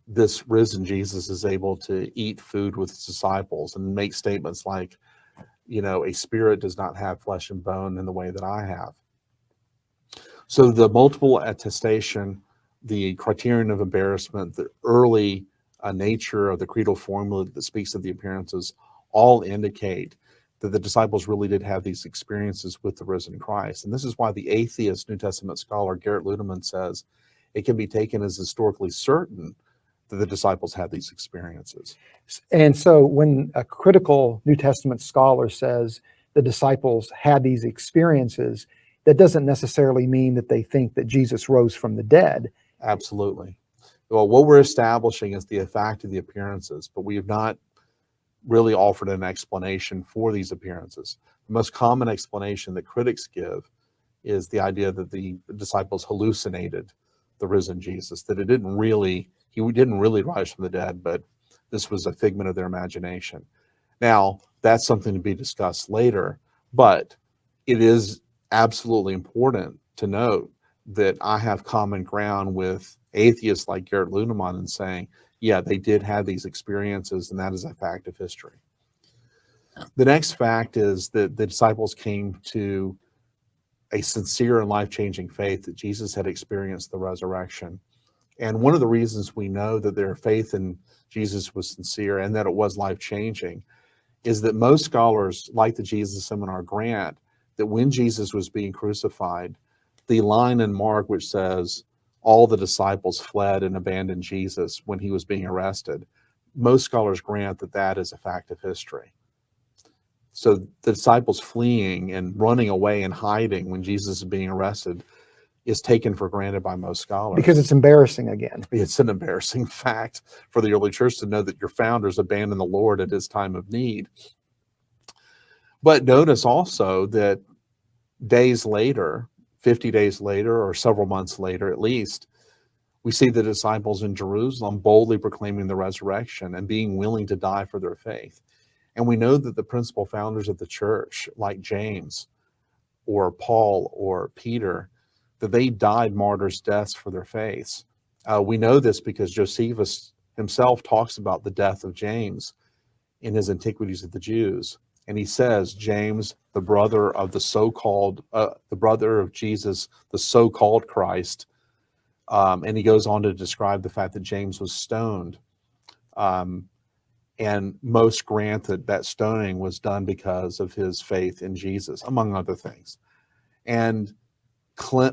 this risen Jesus is able to eat food with his disciples and make statements like, you know, a spirit does not have flesh and bone in the way that I have. So the multiple attestation, the criterion of embarrassment, the early nature of the creedal formula that speaks of the appearances, all indicate that the disciples really did have these experiences with the risen Christ. And this is why the atheist New Testament scholar Garrett Ludemann says it can be taken as historically certain that the disciples had these experiences. And so when a critical New Testament scholar says the disciples had these experiences, that doesn't necessarily mean that they think that Jesus rose from the dead. Absolutely. Well, what we're establishing is the fact of the appearances, but we have not really offered an explanation for these appearances. The most common explanation that critics give is the idea that the disciples hallucinated the risen Jesus, that he didn't really rise from the dead, but this was a figment of their imagination. Now, that's something to be discussed later, but it is absolutely important to note that I have common ground with atheists like Garrett Ludemann in saying, yeah, they did have these experiences, and that is a fact of history. The next fact is that the disciples came to a sincere and life-changing faith that Jesus had experienced the resurrection. And one of the reasons we know that their faith in Jesus was sincere and that it was life-changing is that most scholars, like the Jesus Seminar, grant that when Jesus was being crucified, the line in Mark which says, all the disciples fled and abandoned Jesus when he was being arrested, most scholars grant that that is a fact of history. So the disciples fleeing and running away and hiding when Jesus is being arrested is taken for granted by most scholars. Because it's embarrassing again. It's an embarrassing fact for the early church to know that your founders abandoned the Lord at his time of need. But notice also that days later, 50 days later, or several months later at least, we see the disciples in Jerusalem boldly proclaiming the resurrection and being willing to die for their faith. And we know that the principal founders of the church, like James or Paul or Peter, that they died martyrs' deaths for their faiths. We know this because Josephus himself talks about the death of James in his Antiquities of the Jews. And he says, James, the brother of the so-called, the brother of Jesus, the so-called Christ. And he goes on to describe the fact that James was stoned. And most grant that that stoning was done because of his faith in Jesus, among other things. And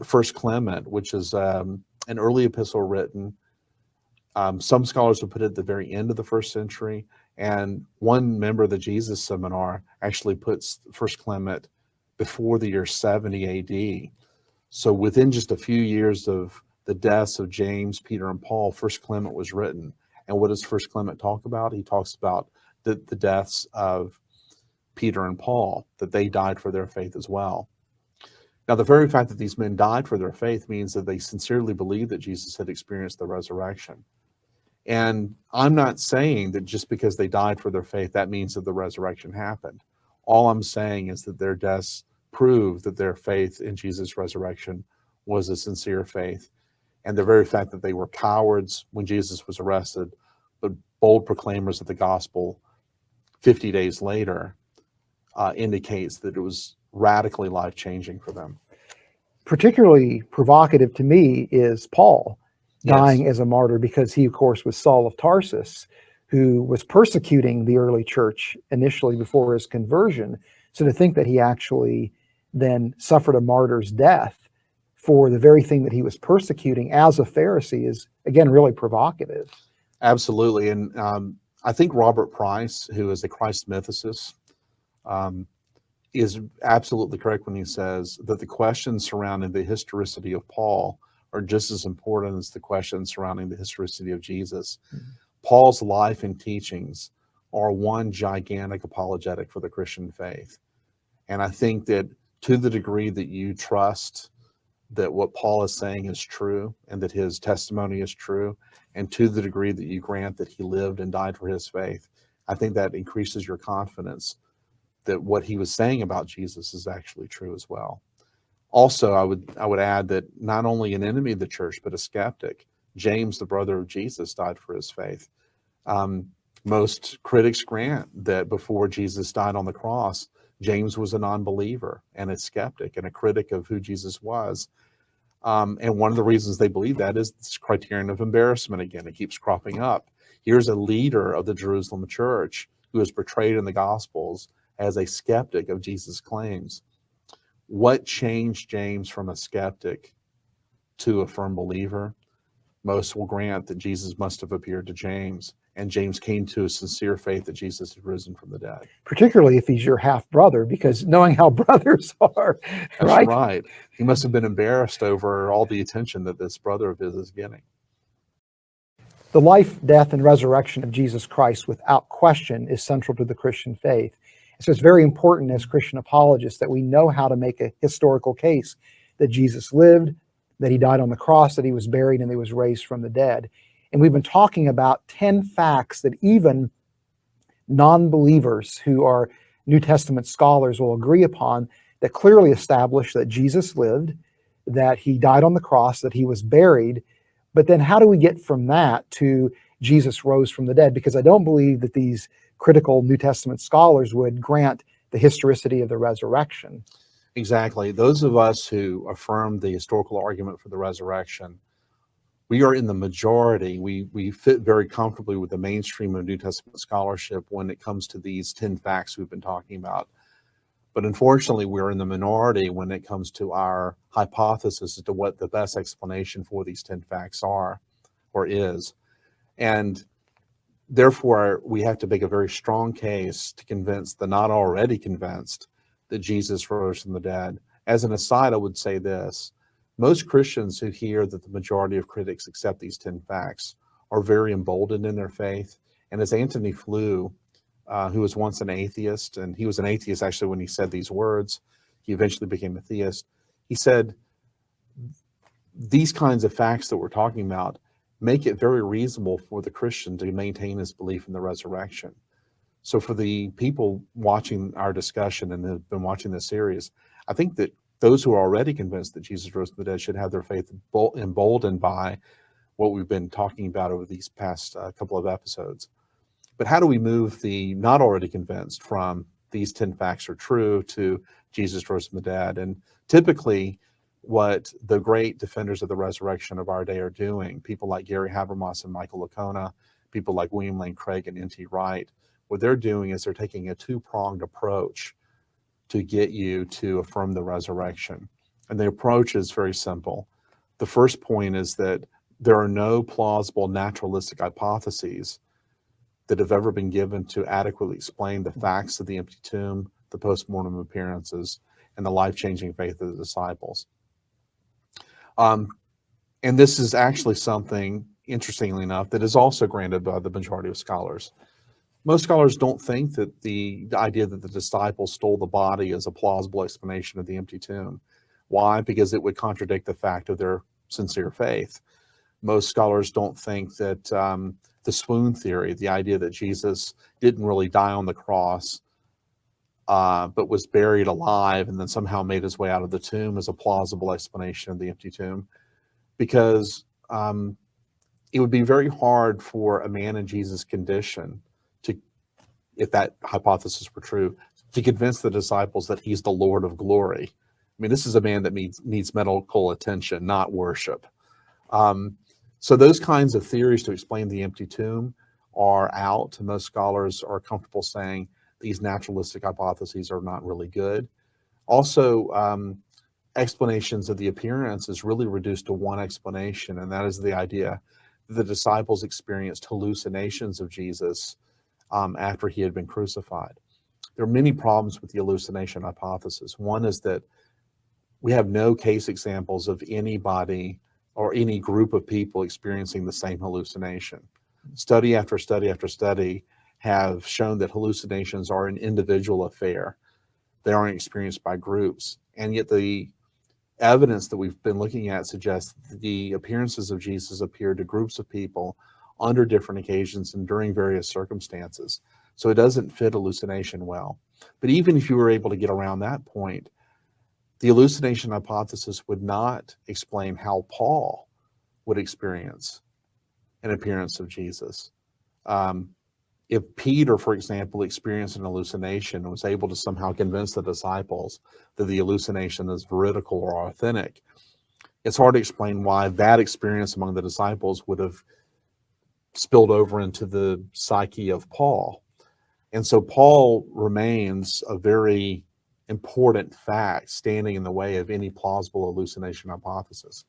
First Clement, which is an early epistle written, some scholars have put it at the very end of the first century. And one member of the Jesus Seminar actually puts First Clement before the year 70 AD. So within just a few years of the deaths of James, Peter, and Paul, First Clement was written. And what does First Clement talk about? He talks about the deaths of Peter and Paul, that they died for their faith as well. Now, the very fact that these men died for their faith means that they sincerely believed that Jesus had experienced the resurrection. And I'm not saying that just because they died for their faith, that means that the resurrection happened. All I'm saying is that their deaths prove that their faith in Jesus' resurrection was a sincere faith. And the very fact that they were cowards when Jesus was arrested, but bold proclaimers of the gospel 50 days later indicates that it was radically life-changing for them. Particularly provocative to me is Paul dying Yes. as a martyr, because he, of course, was Saul of Tarsus, who was persecuting the early church initially before his conversion. So to think that he actually then suffered a martyr's death for the very thing that he was persecuting as a Pharisee is, again, really provocative. Absolutely. And I think Robert Price, who is a Christ mythicist, is absolutely correct when he says that the questions surrounding the historicity of Paul are just as important as the questions surrounding the historicity of Jesus. Mm-hmm. Paul's life and teachings are one gigantic apologetic for the Christian faith. And I think that to the degree that you trust that what Paul is saying is true and that his testimony is true, and to the degree that you grant that he lived and died for his faith, I think that increases your confidence that what he was saying about Jesus is actually true as well. Also, I would add that not only an enemy of the church, but a skeptic, James, the brother of Jesus, died for his faith. Most critics grant that before Jesus died on the cross, James was a non-believer and a skeptic and a critic of who Jesus was. And one of the reasons they believe that is this criterion of embarrassment. Again, it keeps cropping up. Here's a leader of the Jerusalem church who is portrayed in the Gospels as a skeptic of Jesus' claims. What changed James from a skeptic to a firm believer? Most will grant that Jesus must have appeared to James, and James came to a sincere faith that Jesus had risen from the dead. Particularly if he's your half brother, because knowing how brothers are, That's right? right. He must have been embarrassed over all the attention that this brother of his is getting. The life, death, and resurrection of Jesus Christ, without question, is central to the Christian faith. So it's very important as Christian apologists that we know how to make a historical case that Jesus lived, that he died on the cross, that he was buried, and that he was raised from the dead. And we've been talking about 10 facts that even non-believers who are New Testament scholars will agree upon that clearly establish that Jesus lived, that he died on the cross, that he was buried. But then how do we get from that to Jesus rose from the dead? Because I don't believe that these critical New Testament scholars would grant the historicity of the resurrection. Exactly. Those of us who affirm the historical argument for the resurrection, we are in the majority. We fit very comfortably with the mainstream of New Testament scholarship when it comes to these 10 facts we've been talking about. But unfortunately, we're in the minority when it comes to our hypothesis as to what the best explanation for these 10 facts are or is. And therefore, we have to make a very strong case to convince the not already convinced that Jesus rose from the dead. As an aside, I would say this. Most Christians who hear that the majority of critics accept these 10 facts are very emboldened in their faith. And as Anthony Flew, who was once an atheist, and he was an atheist actually when he said these words, he eventually became a theist. He said, these kinds of facts that we're talking about make it very reasonable for the Christian to maintain his belief in the resurrection. So for the people watching our discussion and have been watching this series, I think that those who are already convinced that Jesus rose from the dead should have their faith emboldened by what we've been talking about over these past couple of episodes. But how do we move the not already convinced from these 10 facts are true to Jesus rose from the dead? And typically what the great defenders of the resurrection of our day are doing, people like Gary Habermas and Michael Licona, people like William Lane Craig and N.T. Wright, what they're doing is they're taking a two-pronged approach to get you to affirm the resurrection. And the approach is very simple. The first point is that there are no plausible naturalistic hypotheses that have ever been given to adequately explain the facts of the empty tomb, the post-mortem appearances, and the life-changing faith of the disciples. And this is actually something, interestingly enough, that is also granted by the majority of scholars. Most scholars don't think that the idea that the disciples stole the body is a plausible explanation of the empty tomb. Why? Because it would contradict the fact of their sincere faith. Most scholars don't think that the swoon theory, the idea that Jesus didn't really die on the cross, but was buried alive and then somehow made his way out of the tomb, is a plausible explanation of the empty tomb. Because it would be very hard for a man in Jesus' condition to, if that hypothesis were true, to convince the disciples that he's the Lord of glory. I mean, this is a man that needs medical attention, not worship. So those kinds of theories to explain the empty tomb are out. Most scholars are comfortable saying these naturalistic hypotheses are not really good. Also, explanations of the appearance is really reduced to one explanation, and that is the idea that the disciples experienced hallucinations of Jesus after he had been crucified. There are many problems with the hallucination hypothesis. One is that we have no case examples of anybody or any group of people experiencing the same hallucination. Study after study after study have shown that hallucinations are an individual affair. They aren't experienced by groups. And yet the evidence that we've been looking at suggests that the appearances of Jesus appeared to groups of people under different occasions and during various circumstances. So it doesn't fit hallucination well. But even if you were able to get around that point, the hallucination hypothesis would not explain how Paul would experience an appearance of Jesus. If Peter, for example, experienced an hallucination and was able to somehow convince the disciples that the hallucination is veridical or authentic, it's hard to explain why that experience among the disciples would have spilled over into the psyche of Paul. And so Paul remains a very important fact standing in the way of any plausible hallucination hypothesis.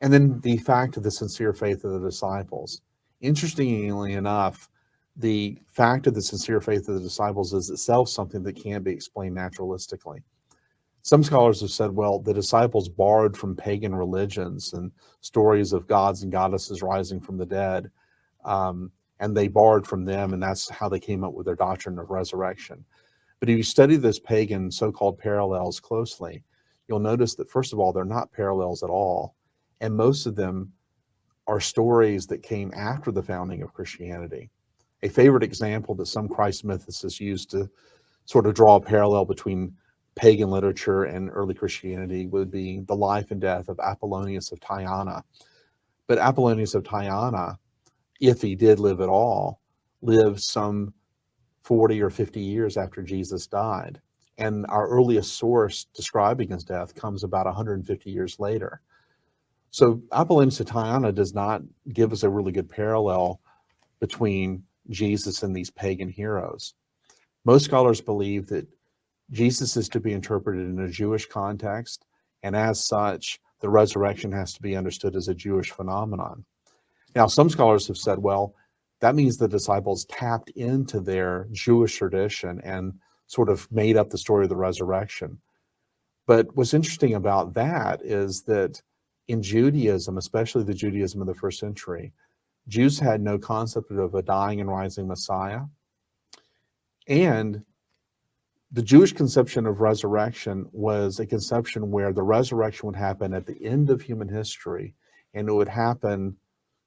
And then the fact of the sincere faith of the disciples. Interestingly enough, the fact of the sincere faith of the disciples is itself something that can't be explained naturalistically. Some scholars have said, well, the disciples borrowed from pagan religions and stories of gods and goddesses rising from the dead, and they borrowed from them, and that's how they came up with their doctrine of resurrection. But if you study those pagan so-called parallels closely, you'll notice that, first of all, they're not parallels at all, and most of them are stories that came after the founding of Christianity. A favorite example that some Christ mythicists use to sort of draw a parallel between pagan literature and early Christianity would be the life and death of Apollonius of Tyana. But Apollonius of Tyana, if he did live at all, lived some 40 or 50 years after Jesus died. And our earliest source describing his death comes about 150 years later. So Apollonius of Tyana does not give us a really good parallel between Jesus and these pagan heroes. Most scholars believe that Jesus is to be interpreted in a Jewish context, and as such, the resurrection has to be understood as a Jewish phenomenon. Now, some scholars have said, well, that means the disciples tapped into their Jewish tradition and sort of made up the story of the resurrection. But what's interesting about that is that in Judaism, especially the Judaism of the first century, Jews had no concept of a dying and rising Messiah. And the Jewish conception of resurrection was a conception where the resurrection would happen at the end of human history, and it would happen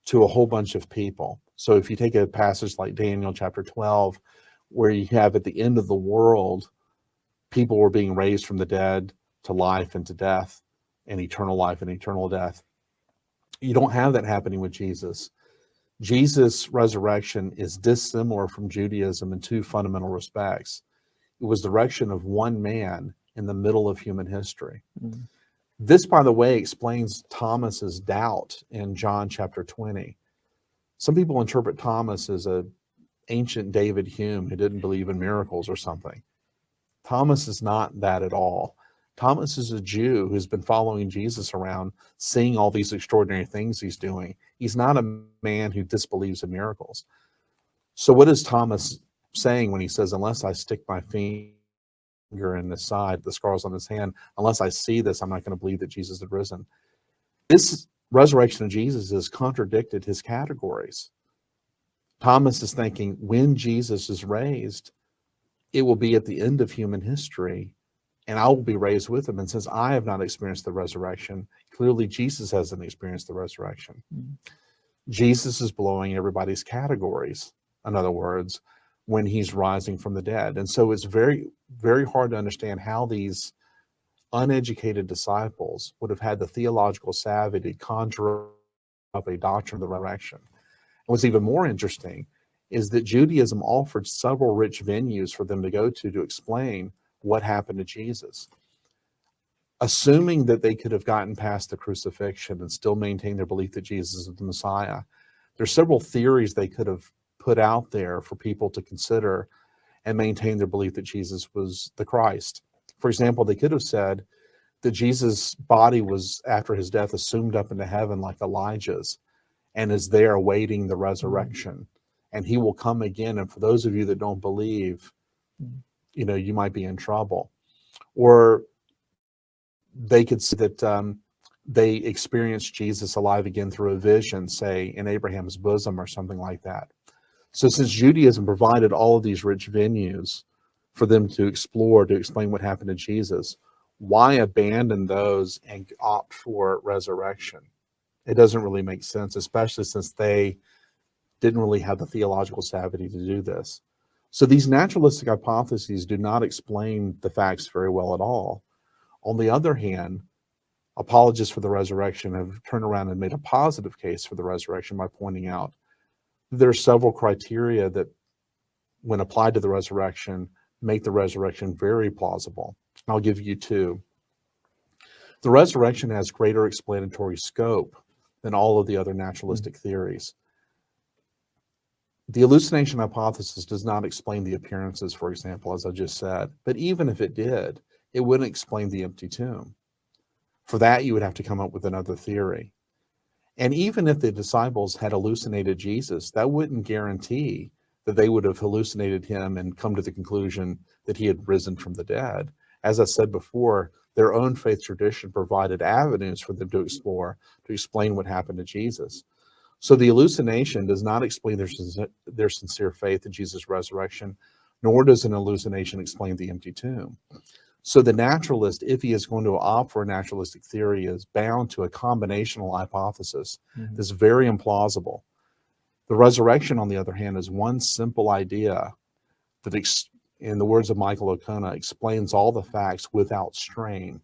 to a whole bunch of people. So if you take a passage like Daniel chapter 12, where you have at the end of the world, people were being raised from the dead to life and to death, and eternal life and eternal death. You don't have that happening with Jesus. Jesus' resurrection is dissimilar from Judaism in two fundamental respects. It was the resurrection of one man in the middle of human history. Mm-hmm. This, by the way, explains Thomas's doubt in John chapter 20. Some people interpret Thomas as an ancient David Hume who didn't believe in miracles or something. Thomas is not that at all. Thomas is a Jew who's been following Jesus around, seeing all these extraordinary things he's doing. He's not a man who disbelieves in miracles. So what is Thomas saying when he says, unless I stick my finger in the side, the scars on his hand, unless I see this, I'm not going to believe that Jesus had risen? This resurrection of Jesus has contradicted his categories. Thomas is thinking, when Jesus is raised, it will be at the end of human history, and I will be raised with him. And since I have not experienced the resurrection, clearly Jesus hasn't experienced the resurrection. Mm-hmm. Jesus is blowing everybody's categories, in other words, when he's rising from the dead. And so it's very, very hard to understand how these uneducated disciples would have had the theological savvy to conjure up a doctrine of the resurrection. And what's even more interesting is that Judaism offered several rich venues for them to go to explain what happened to Jesus. Assuming that they could have gotten past the crucifixion and still maintain their belief that Jesus is the Messiah, there's several theories they could have put out there for people to consider and maintain their belief that Jesus was the Christ. For example, they could have said that Jesus' body was, after his death, assumed up into heaven like Elijah's and is there awaiting the resurrection. And he will come again. And for those of you that don't believe, you might be in trouble. Or they could say that they experienced Jesus alive again through a vision, say in Abraham's bosom or something like that. So since Judaism provided all of these rich venues for them to explore, to explain what happened to Jesus, why abandon those and opt for resurrection? It doesn't really make sense, especially since they didn't really have the theological savvy to do this. So these naturalistic hypotheses do not explain the facts very well at all. On the other hand, apologists for the resurrection have turned around and made a positive case for the resurrection by pointing out there are several criteria that, when applied to the resurrection, make the resurrection very plausible. I'll give you two. The resurrection has greater explanatory scope than all of the other naturalistic theories. The hallucination hypothesis does not explain the appearances, for example, as I just said. But even if it did, it wouldn't explain the empty tomb. For that, you would have to come up with another theory. And even if the disciples had hallucinated Jesus, that wouldn't guarantee that they would have hallucinated him and come to the conclusion that he had risen from the dead. As I said before, their own faith tradition provided avenues for them to explore, to explain what happened to Jesus. So the hallucination does not explain their sincere faith in Jesus' resurrection, nor does an hallucination explain the empty tomb. So the naturalist, if he is going to opt for a naturalistic theory, is bound to a combinational hypothesis that's very implausible. The resurrection, on the other hand, is one simple idea that, in the words of Michael O'Connor, explains all the facts without strain,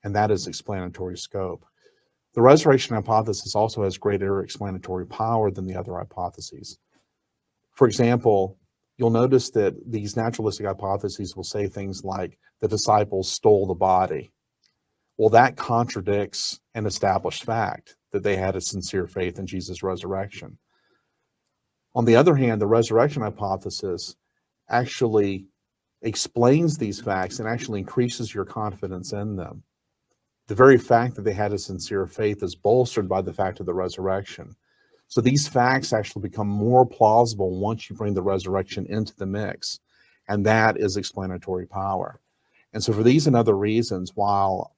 and that is explanatory scope. The resurrection hypothesis also has greater explanatory power than the other hypotheses. For example, you'll notice that these naturalistic hypotheses will say things like the disciples stole the body. Well, that contradicts an established fact that they had a sincere faith in Jesus' resurrection. On the other hand, the resurrection hypothesis actually explains these facts and actually increases your confidence in them. The very fact that they had a sincere faith is bolstered by the fact of the resurrection. So these facts actually become more plausible once you bring the resurrection into the mix, and that is explanatory power. And so for these and other reasons, while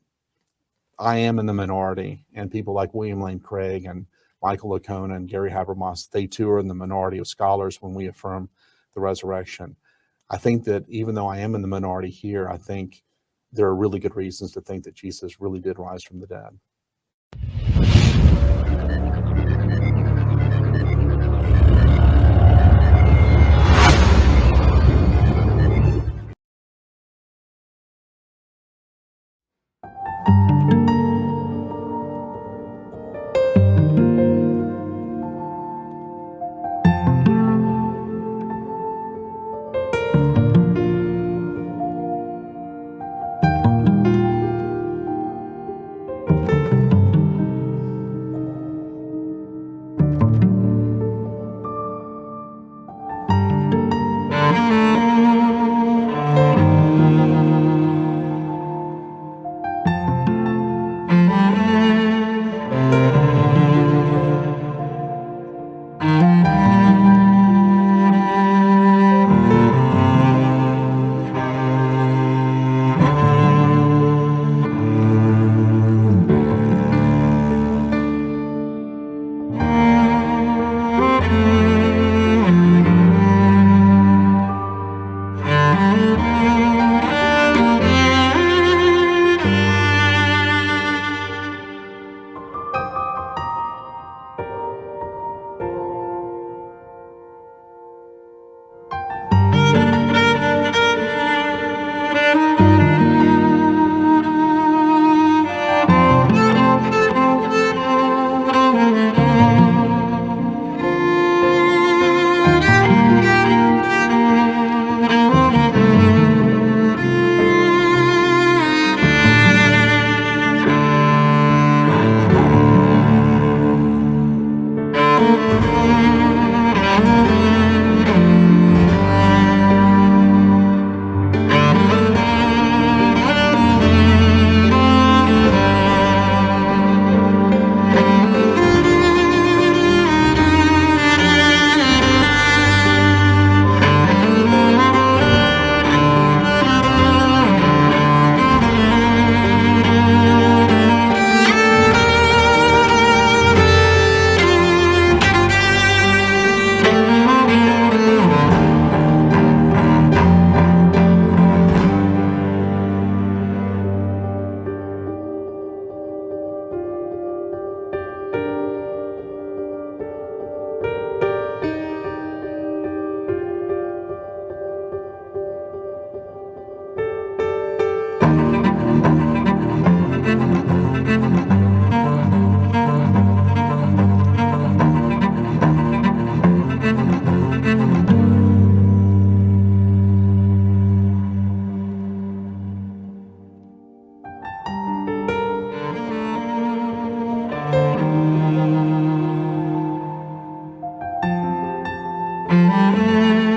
I am in the minority, and people like William Lane Craig and Michael O'Connor and Gary Habermas, they too are in the minority of scholars when we affirm the resurrection. I think that even though I am in the minority here, I think there are really good reasons to think that Jesus really did rise from the dead. you.